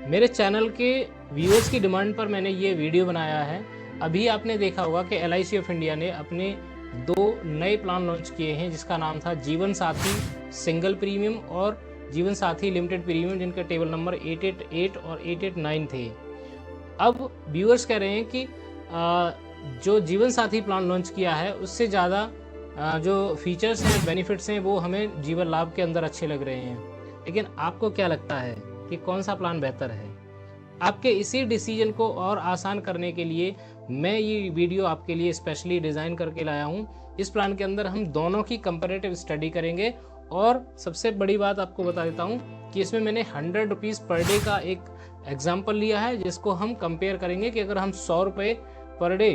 मेरे चैनल के व्यूअर्स की डिमांड पर मैंने ये वीडियो बनाया है। अभी आपने देखा होगा कि LIC ऑफ इंडिया ने अपने 2 नए प्लान लॉन्च किए हैं, जिसका नाम था जीवन साथी सिंगल प्रीमियम और जीवन साथी लिमिटेड प्रीमियम, जिनका टेबल नंबर 888 और 889 थे। अब व्यूअर्स कह रहे हैं कि जो जीवन साथी प्लान लॉन्च किया है उससे ज़्यादा जो फीचर्स हैं, बेनिफिट्स हैं, वो हमें जीवन लाभ के अंदर अच्छे लग रहे हैं। लेकिन आपको क्या लगता है कि कौन सा प्लान बेहतर है? आपके इसी डिसीजन को और आसान करने के लिए मैं ये वीडियो आपके लिए स्पेशली डिज़ाइन करके लाया हूँ। इस प्लान के अंदर हम दोनों की कंपैरेटिव स्टडी करेंगे और सबसे बड़ी बात आपको बता देता हूँ कि इसमें मैंने 100 रुपीज़ पर डे का एक एग्जाम्पल लिया है, जिसको हम कंपेयर करेंगे कि अगर हम 100 रुपये पर डे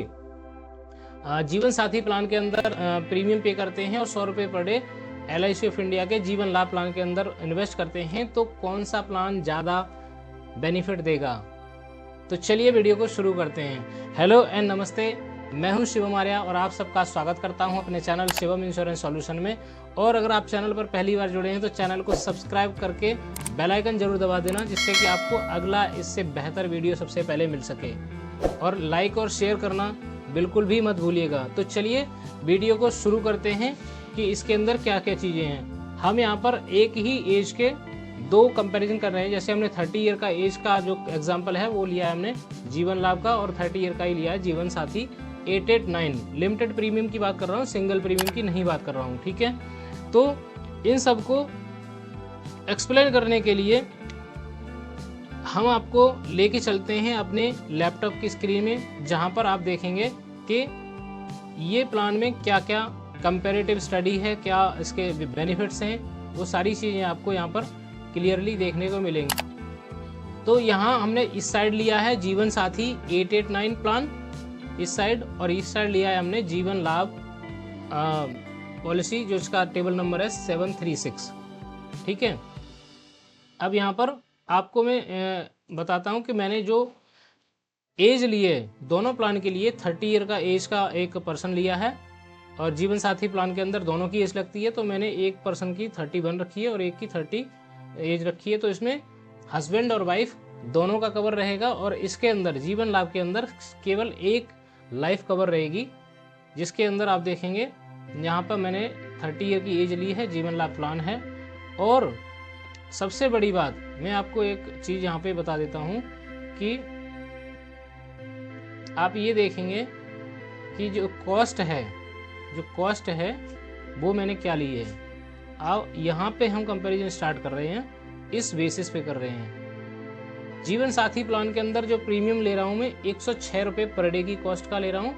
जीवन साथी प्लान के अंदर प्रीमियम पे करते हैं और 100 रुपये per day LIC of India के जीवन लाभ प्लान के अंदर इन्वेस्ट करते हैं, तो कौन सा प्लान ज़्यादा बेनिफिट देगा। तो चलिए वीडियो को शुरू करते हैं। हेलो एंड नमस्ते, मैं हूं शिवम आर्या और आप सबका स्वागत करता हूं अपने चैनल शिवम इंश्योरेंस सॉल्यूशन में। और अगर आप चैनल पर पहली बार जुड़े हैं तो चैनल को सब्सक्राइब करके बेल आइकन जरूर दबा देना, जिससे कि आपको अगला इससे बेहतर वीडियो सबसे पहले मिल सके। और लाइक और शेयर करना बिल्कुल भी मत भूलिएगा। तो चलिए वीडियो को शुरू करते हैं कि इसके अंदर क्या क्या चीज़ें हैं। हम यहाँ पर एक ही एज के 2 कंपैरिजन कर रहे हैं। जैसे हमने 30 ईयर का एज का जो एग्जांपल है वो लिया है हमने जीवन लाभ का, और 30 ईयर का ही लिया है जीवन साथी 889। लिमिटेड प्रीमियम की बात कर रहा हूँ, सिंगल प्रीमियम की नहीं बात कर रहा हूँ, ठीक है। तो इन सबको एक्सप्लेन करने के लिए हम आपको लेके चलते हैं अपने लैपटॉप की स्क्रीन में, जहाँ पर आप देखेंगे कि ये प्लान में क्या क्या कंपैरेटिव स्टडी है, क्या इसके बेनिफिट्स हैं, वो सारी चीज़ें आपको यहाँ पर क्लियरली देखने को मिलेंगी। तो यहाँ हमने इस साइड लिया है जीवन साथी 889 प्लान इस साइड, और इस साइड लिया है हमने जीवन लाभ पॉलिसी, जो इसका टेबल नंबर है 736, ठीक है। अब यहाँ पर आपको मैं बताता हूँ कि मैंने जो एज लिए दोनों प्लान के लिए 30 ईयर का एज का एक पर्सन लिया है, और जीवन साथी प्लान के अंदर दोनों की एज लगती है, तो मैंने एक पर्सन की 31 रखी है और एक की 30 एज रखी है। तो इसमें हस्बैंड और वाइफ दोनों का कवर रहेगा, और इसके अंदर जीवन लाभ के अंदर केवल एक लाइफ कवर रहेगी, जिसके अंदर आप देखेंगे यहाँ पर मैंने 30 ईयर की एज ली है, जीवन लाभ प्लान है। और सबसे बड़ी बात मैं आपको एक चीज़ यहाँ पे बता देता हूँ कि आप ये देखेंगे कि जो कॉस्ट है वो मैंने क्या ली है। अब यहाँ पे हम कंपैरिजन स्टार्ट कर रहे हैं, इस बेसिस पे कर रहे हैं। जीवन साथी प्लान के अंदर जो प्रीमियम ले रहा हूँ मैं 106 रुपये पर डे की कॉस्ट का ले रहा हूँ,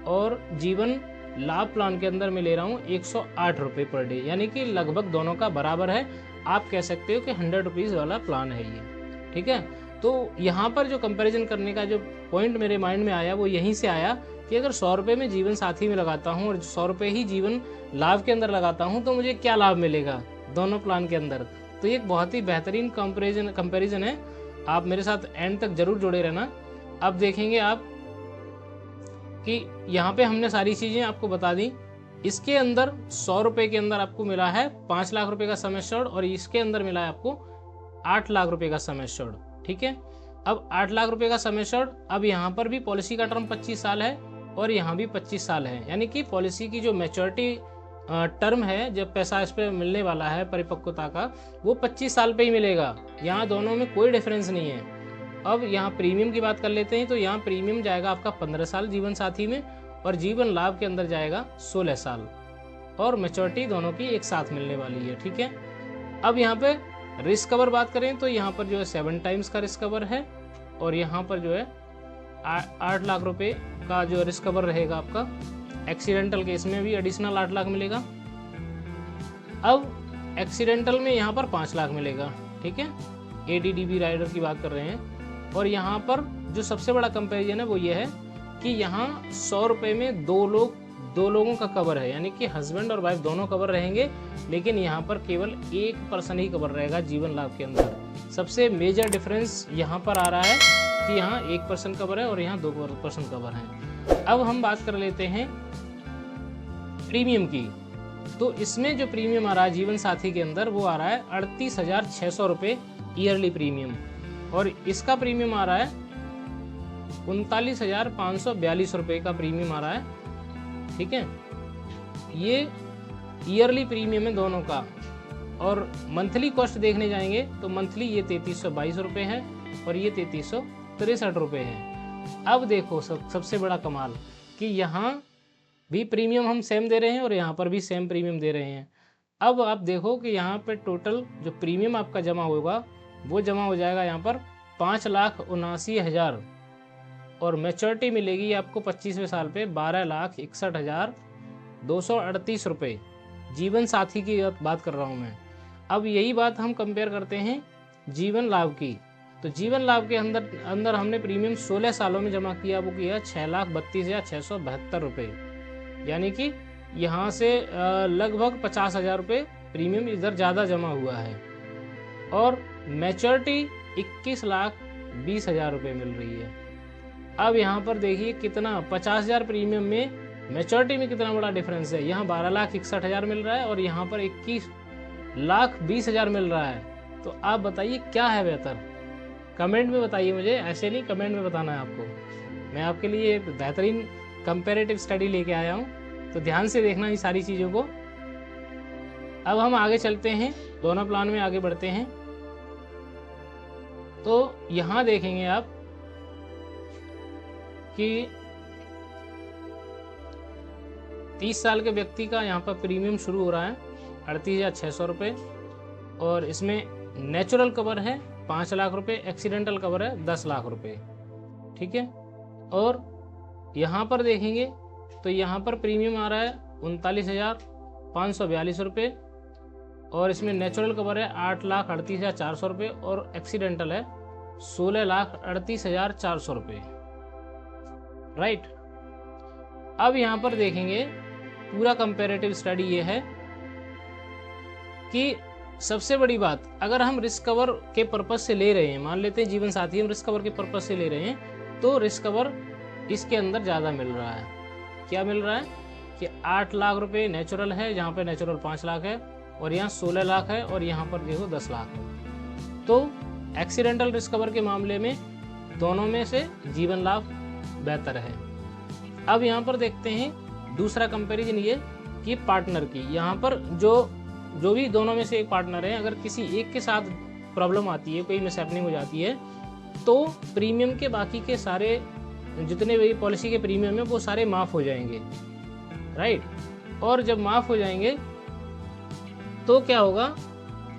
और जीवन लाभ प्लान के अंदर मैं ले रहा हूँ 108 रुपये पर डे, यानी कि लगभग दोनों का बराबर है। आप कह सकते हो कि 100 रुपीज़ वाला प्लान है ये, ठीक है। तो यहाँ पर जो कंपैरिजन करने का जो पॉइंट मेरे माइंड में आया वो यहीं से आया कि अगर 100 रुपये में जीवन साथी में लगाता हूँ और 100 रुपये ही जीवन लाभ के अंदर लगाता हूँ, तो मुझे क्या लाभ मिलेगा दोनों प्लान के अंदर। तो ये एक बहुत ही बेहतरीन कंपैरिजन है। आप मेरे साथ एंड तक जरूर जुड़े रहना। अब देखेंगे आप कि यहाँ पे हमने सारी चीज़ें आपको बता दी। इसके अंदर 100 रुपये के अंदर आपको मिला है 5 लाख रुपए का सम एश्योर्ड, और इसके अंदर मिला है आपको 8 लाख रुपए का सम एश्योर्ड, ठीक है। अब 8 लाख रुपए का सम एश्योर्ड, अब यहाँ पर भी पॉलिसी का टर्म 25 साल है और यहाँ भी 25 साल है, यानी कि पॉलिसी की जो मैच्योरिटी टर्म है, जब पैसा इस पर मिलने वाला है परिपक्वता का, वो 25 साल पे ही मिलेगा। यहाँ दोनों में कोई डिफरेंस नहीं है। अब यहाँ प्रीमियम की बात कर लेते हैं, तो यहाँ प्रीमियम जाएगा आपका 15 साल जीवन साथी में, और जीवन लाभ के अंदर जाएगा 16 साल, और मैच्योरिटी दोनों की एक साथ मिलने वाली है, ठीक है। अब यहाँ पे रिस्क कवर बात करें तो यहाँ पर जो है 7 टाइम्स का रिस्क कवर है, और यहाँ पर जो है 8 लाख रुपए का जो रिस्क कवर रहेगा आपका। एक्सीडेंटल केस में भी एडिशनल 8 लाख मिलेगा। अब एक्सीडेंटल में यहाँ पर 5 लाख मिलेगा, ठीक है। ADDB राइडर की बात कर रहे हैं। और यहाँ पर जो सबसे बड़ा कंपैरिजन है वो ये है कि यहाँ 100 रुपये में दो लोगों का कवर है, यानी कि हस्बैंड और वाइफ दोनों कवर रहेंगे, लेकिन यहाँ पर केवल एक पर्सन ही कवर रहेगा जीवन लाभ के अंदर। सबसे मेजर डिफरेंस यहाँ पर आ रहा है कि यहाँ एक पर्सन कवर है और यहाँ 2 पर्सन कवर है। अब हम बात कर लेते हैं प्रीमियम की। तो इसमें जो प्रीमियम आ रहा है जीवन साथी के अंदर वो आ रहा है 38,600 रुपये ईयरली प्रीमियम। और इसका प्रीमियम आ रहा है 39,542 रुपये का प्रीमियम आ रहा है। ठीक है, ये ईयरली प्रीमियम है दोनों का। और मंथली कॉस्ट देखने जाएंगे तो मंथली ये 3322 रुपये है और ये 3363 रुपये है। अब देखो सबसे बड़ा कमाल कि यहाँ भी प्रीमियम हम सेम दे रहे हैं और यहाँ पर भी सेम प्रीमियम दे रहे हैं। अब आप देखो कि यहाँ पे टोटल जो प्रीमियम आपका जमा होगा वो जमा हो जाएगा यहाँ पर 5,79,000 और मैच्योरिटी मिलेगी आपको 25वें साल पे 12,61,238 रुपये। जीवन साथी की बात कर रहा हूँ मैं। अब यही बात हम कंपेयर करते हैं जीवन लाभ की। तो जीवन लाभ के अंदर हमने प्रीमियम 16 सालों में जमा किया, वो किया 6,32,672 रुपये, यानी कि यहाँ से लगभग 50,000 रुपये प्रीमियम इधर ज़्यादा जमा हुआ है। और मैच्योरिटी 21,20,000 रुपये मिल रही है। अब यहाँ पर देखिए कितना 50,000 प्रीमियम में मैच्योरिटी में कितना बड़ा डिफरेंस है। यहाँ 12,61,000 मिल रहा है और यहाँ पर 21,20,000 मिल रहा है। तो आप बताइए क्या है बेहतर, कमेंट में बताइए मुझे। ऐसे नहीं, कमेंट में बताना है आपको। मैं आपके लिए एक बेहतरीन कंपैरेटिव स्टडी लेके आया हूँ, तो ध्यान से देखना ये सारी चीज़ों को। अब हम आगे चलते हैं, दोनों प्लान में आगे बढ़ते हैं। तो यहाँ देखेंगे आप कि 30 साल के व्यक्ति का यहाँ पर प्रीमियम शुरू हो रहा है 38,600 रुपये और इसमें नेचुरल कवर है 5 लाख रुपए, एक्सीडेंटल कवर है 10 लाख रुपए। ठीक है, और यहाँ पर देखेंगे तो यहाँ पर प्रीमियम आ रहा है 39,542 रुपये और इसमें नेचुरल कवर है 8,38,400 रुपये और एक्सीडेंटल है 16,38,400 रुपये। राइट, अब यहाँ पर देखेंगे पूरा कंपैरेटिव स्टडी ये है कि सबसे बड़ी बात, अगर हम रिस्क कवर के पर्पज से ले रहे हैं, मान लेते हैं जीवन साथी हम रिस्क कवर के पर्पज से ले रहे हैं, तो रिस्क कवर इसके अंदर ज़्यादा मिल रहा है। क्या मिल रहा है कि 8 लाख रुपए नेचुरल है, जहाँ पे नेचुरल 5 लाख है और यहाँ 16 लाख है और यहाँ पर देखो 10 लाख है। तो एक्सीडेंटल रिस्क कवर के मामले में दोनों में से जीवन लाभ बेहतर है। अब यहाँ पर देखते हैं दूसरा कंपैरिजन ये कि पार्टनर की। यहाँ पर जो भी दोनों में से एक पार्टनर है, अगर किसी एक के साथ प्रॉब्लम आती है, कोई मिसहैपनिंग हो जाती है, तो प्रीमियम के बाकी के सारे जितने भी पॉलिसी के प्रीमियम है वो सारे माफ़ हो जाएंगे। राइट, और जब माफ़ हो जाएंगे तो क्या होगा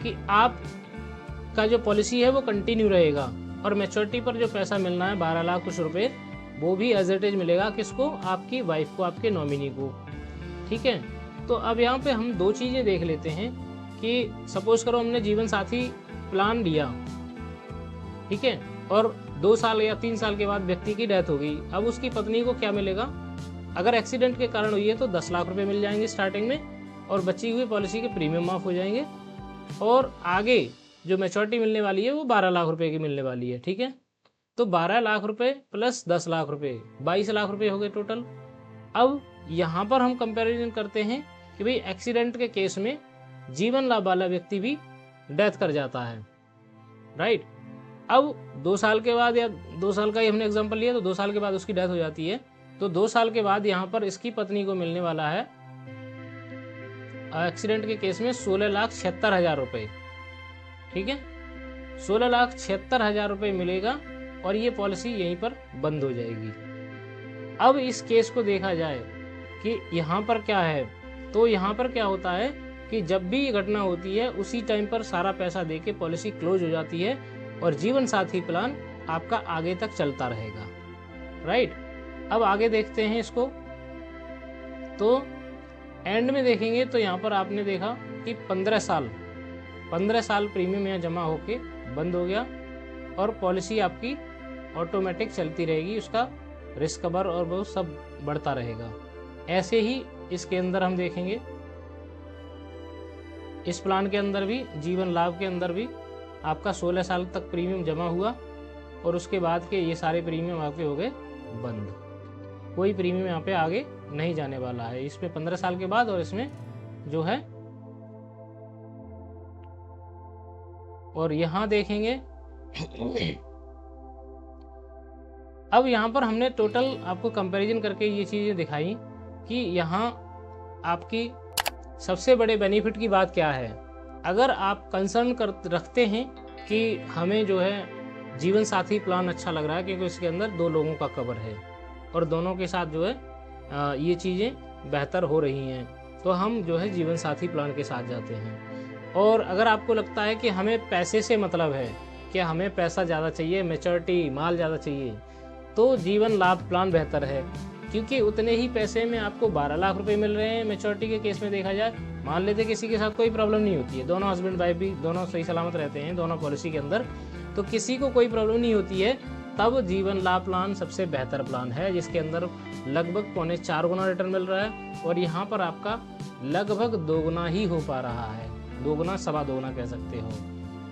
कि आप का जो पॉलिसी है वो कंटिन्यू रहेगा और मैच्योरिटी पर जो पैसा मिलना है 12 लाख कुछ रुपए, वो भी एज इट इज मिलेगा। किसको? आपकी वाइफ को, आपके नॉमिनी को। ठीक है, तो अब यहाँ पे हम दो चीज़ें देख लेते हैं कि सपोज करो हमने जीवन साथी प्लान लिया, ठीक है, और 2 साल या 3 साल के बाद व्यक्ति की डेथ हो गई। अब उसकी पत्नी को क्या मिलेगा? अगर एक्सीडेंट के कारण हुई है तो 10 लाख रुपए मिल जाएंगे स्टार्टिंग में और बची हुई पॉलिसी के प्रीमियम माफ़ हो जाएंगे और आगे जो मैच्योरिटी मिलने वाली है वो 12 लाख रुपए की मिलने वाली है। ठीक है, तो 12 लाख रुपए प्लस 10 लाख रुपए 22 लाख रुपए हो गए टोटल। अब यहाँ पर हम कंपैरिजन करते हैं कि भाई एक्सीडेंट के केस में जीवन लाभ वाला व्यक्ति भी डेथ कर जाता है। राइट, अब 2 साल के बाद या 2 साल का ही हमने एग्जांपल लिया, तो 2 साल के बाद उसकी डेथ हो जाती है, तो 2 साल के बाद यहाँ पर इसकी पत्नी को मिलने वाला है एक्सीडेंट के केस में 16,76,000 रुपये। ठीक है, 16,76,000 रुपये मिलेगा और ये पॉलिसी यहीं पर बंद हो जाएगी। अब इस केस को देखा जाए कि यहाँ पर क्या है, तो यहाँ पर क्या होता है कि जब भी ये घटना होती है उसी टाइम पर सारा पैसा देके पॉलिसी क्लोज हो जाती है और जीवन साथी प्लान आपका आगे तक चलता रहेगा। राइट, अब आगे देखते हैं इसको, तो एंड में देखेंगे तो यहाँ पर आपने देखा कि 15 साल प्रीमियम यहाँ जमा होके बंद हो गया और पॉलिसी आपकी ऑटोमेटिक चलती रहेगी, उसका रिस्क कवर और वो सब बढ़ता रहेगा। ऐसे ही इसके अंदर हम देखेंगे, इस प्लान के अंदर भी, जीवन लाभ के अंदर भी आपका 16 साल तक प्रीमियम जमा हुआ और उसके बाद के ये सारे प्रीमियम आपके हो गए बंद। कोई प्रीमियम यहाँ पे आगे नहीं जाने वाला है इसमें 15 साल के बाद, और इसमें जो है, और यहाँ देखेंगे अब यहाँ पर हमने टोटल आपको कंपैरिजन करके ये चीज़ें दिखाई कि यहाँ आपकी सबसे बड़े बेनिफिट की बात क्या है। अगर आप कंसर्न रखते हैं कि हमें जो है जीवन साथी प्लान अच्छा लग रहा है क्योंकि उसके अंदर 2 लोगों का कवर है और दोनों के साथ जो है ये चीज़ें बेहतर हो रही हैं, तो हम जो है जीवन साथी प्लान के साथ जाते हैं। और अगर आपको लगता है कि हमें पैसे से मतलब है कि हमें पैसा ज़्यादा चाहिए, मैच्योरिटी माल ज़्यादा चाहिए, तो जीवन लाभ प्लान बेहतर है क्योंकि उतने ही पैसे में आपको 12 लाख रुपए मिल रहे हैं। मैच्योरिटी के केस में देखा जाए, मान लेते किसी के साथ कोई प्रॉब्लम नहीं होती है, दोनों हस्बैंड वाइफ भी दोनों सही सलामत रहते हैं दोनों पॉलिसी के अंदर, तो किसी को कोई प्रॉब्लम नहीं होती है, तब जीवन लाभ प्लान सबसे बेहतर प्लान है जिसके अंदर लगभग 4.25 गुना रिटर्न मिल रहा है और यहाँ पर आपका लगभग 2 गुना ही हो पा रहा है, 2 गुना सवा 2 गुना कह सकते हो।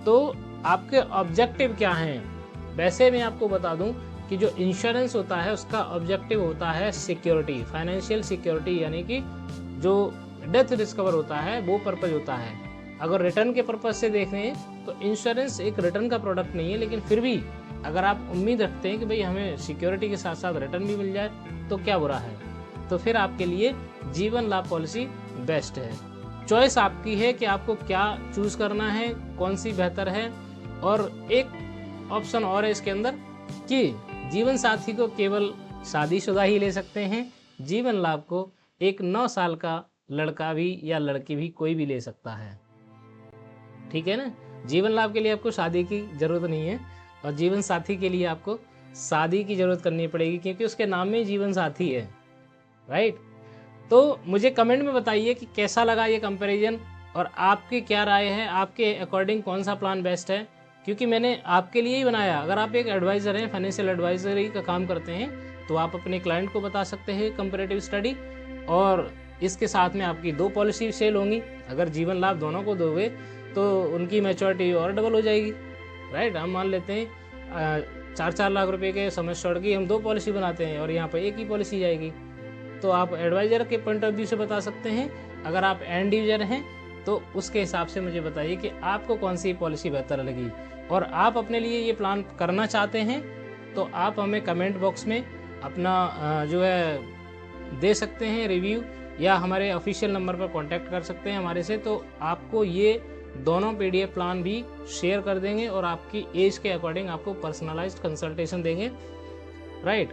तो आपके ऑब्जेक्टिव क्या हैं? वैसे मैं आपको बता दूं कि जो इंश्योरेंस होता है उसका ऑब्जेक्टिव होता है सिक्योरिटी, फाइनेंशियल सिक्योरिटी, यानी कि जो डेथ रिस्क कवर होता है वो पर्पज होता है। अगर रिटर्न के पर्पज से देखें तो इंश्योरेंस एक रिटर्न का प्रोडक्ट नहीं है, लेकिन फिर भी अगर आप उम्मीद रखते हैं कि भाई हमें सिक्योरिटी के साथ साथ रिटर्न भी मिल जाए तो क्या बुरा है, तो फिर आपके लिए जीवन लाभ पॉलिसी बेस्ट है। चॉइस आपकी है कि आपको क्या चूज करना है, कौन सी बेहतर है। और एक ऑप्शन और है इसके अंदर कि जीवन साथी को केवल शादीशुदा ही ले सकते हैं, जीवन लाभ को एक 9 साल का लड़का भी या लड़की भी कोई भी ले सकता है। ठीक है ना। जीवन लाभ के लिए आपको शादी की जरूरत नहीं है और जीवन साथी के लिए आपको शादी की जरूरत करनी पड़ेगी क्योंकि उसके नाम में जीवन साथी है, राइट। तो मुझे कमेंट में बताइए कि कैसा लगा ये कंपैरिजन और आपकी क्या राय है, आपके अकॉर्डिंग कौन सा प्लान बेस्ट है, क्योंकि मैंने आपके लिए ही बनाया। अगर आप एक एडवाइज़र हैं, फाइनेंशियल एडवाइजरी का काम करते हैं, तो आप अपने क्लाइंट को बता सकते हैं कंपैरेटिव स्टडी, और इसके साथ में आपकी 2 पॉलिसी सेल होंगी। अगर जीवन लाभ दोनों को दोगे तो उनकी मैच्योरिटी और डबल हो जाएगी, राइट। हम मान लेते हैं 4-4 लाख रुपए के सम एश्योर्ड की हम 2 पॉलिसी बनाते हैं और यहाँ पर एक ही पॉलिसी जाएगी। तो आप एडवाइज़र के पॉइंट ऑफ व्यू से बता सकते हैं। अगर आप एंड यूजर हैं तो उसके हिसाब से मुझे बताइए कि आपको कौन सी पॉलिसी बेहतर लगी, और आप अपने लिए ये प्लान करना चाहते हैं तो आप हमें कमेंट बॉक्स में अपना जो है दे सकते हैं रिव्यू, या हमारे ऑफिशियल नंबर पर कांटेक्ट कर सकते हैं हमारे से। तो आपको ये दोनों पीडीएफ प्लान भी शेयर कर देंगे और आपकी एज के अकॉर्डिंग आपको पर्सनलाइज्ड कंसल्टेशन देंगे, राइट।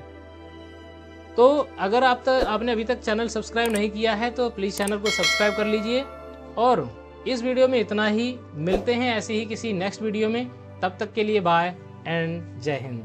तो अगर आपने अभी तक चैनल सब्सक्राइब नहीं किया है तो प्लीज़ चैनल को सब्सक्राइब कर लीजिए। और इस वीडियो में इतना ही, मिलते हैं ऐसे ही किसी नेक्स्ट वीडियो में। तब तक के लिए बाय एंड जय हिंद।